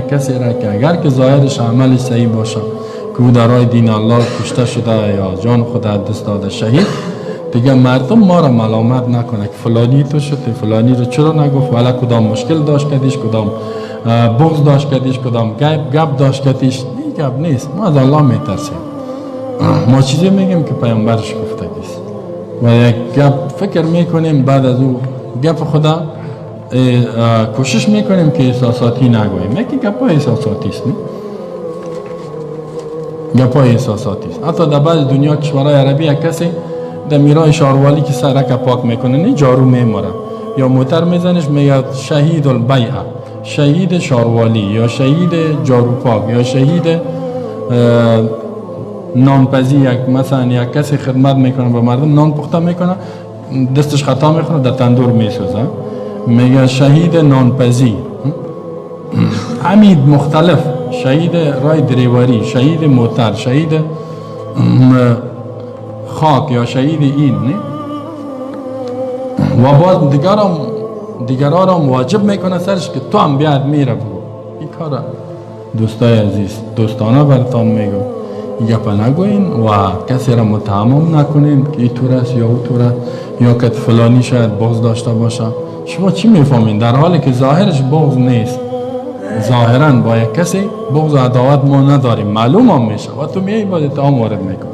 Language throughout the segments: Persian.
یک کسی را که اگر که ظاهرش عملش صحیح باشه که او در راه دین الله کشته شده یا جان خود از دست داده شهید، دیگه مردم ما را ملامت نکنه که فلانی تو شد، فلانی رو چرا نگفت، ولی کدام مشکل داشت کدیش، کدام بغض داشت کدیش، کدام گپ داشت کدیش. این گپ نیست. ما از الله میترسیم. ما چیزی میگیم که پیامبرش گفتگیست و یک گپ فکر میکنیم، بعد از او گپ خدا کوشش میکنیم که احساساتی نگوییم. یکی گپای احساساتی است، گپای احساساتی است. حتی در بعض دنیا کشورهای عربی یک کسی در میرای شاروالی که سرک پاک میکنه نه جارو میماره یا موتر میزنش میگه شهید البیعه، شهید شاروالی یا شهید جارو پاک یا شهید نانپزی. یک مثلا یک کسی خدمت میکنه به مردم، نان پخته میکنه، دستش خطا میخوره در تندور میسوزه، میگه شهید نانپزی. عمید مختلف، شهید رای دریوری، شهید موتر، شهید خاک یا شهید این نه. و باز دیگران را واجب میکنه سرش که تو هم بیاد میره بگو. این کار دوستای عزیز دوستانه برتان میگو، گپ نگوین و کسی را متهم نکنین که این طور است یا او طور است یا که فلانی شاید بغض داشته باشه. شما چی میفهمین؟ در حالی که ظاهرش بغض نیست، ظاهرا با یک کسی بغض و عداوت ما نداریم، معلوم هم میشه و تو میای باید اتهام وارد میکنی.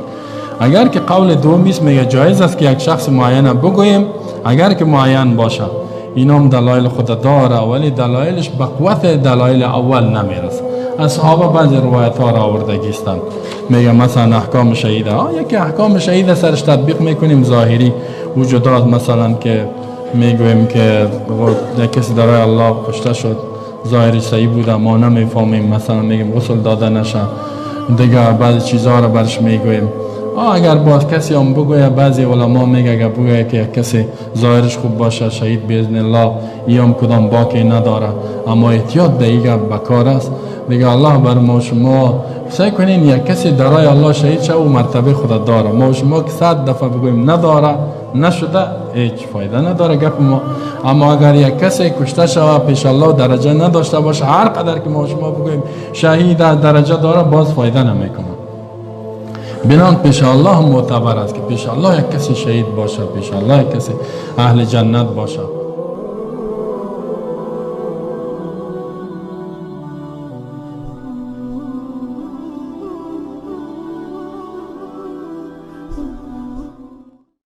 اگر که قول دومیست میگه جایز است که یک شخص معین بگوییم اگر که معین باشه، این هم دلایل خود داره ولی دلایلش به قوت دلایل اول نمیرسه. اصحابه بعضی روایت ها را آوردگیستند، میگه مثلا احکام شهیده، یکی احکام شهیده سرش تطبیق میکنیم ظاهری وجود داد، مثلا که میگویم که کسی در راه الله کشته شد ظاهری صحیح بوده ما نمیفهمیم، مثلا میگیم غسل داده نشه، دیگه بعضی چیزها را برش میگویم. اگر باز کسی هم بگویه، بعضی علما میگه اگر بگویه که کسی ظاهرش خوب باشه شهید باذن الله، این هم کدام باکی نداره، اما احتیاط دیگه بکار است. دیگه الله بر ما شما سعی کنین یک کسی در راه الله شهید شه و مرتبه خود داره. ما شما که 100 دفعه بگویم نداره نشده هیچ فایده نداره گپ ما. اما اگر یک کسی کشته شوه پیش الله درجه نداشته باشه، هر قدر که ما شما بگویم شهید درجه داره باز فایده نمیکنه. بنان پیش الله معتبر است که پیش الله یک کسی شهید باشه، پیش الله یک کسی اهل جنت باشه.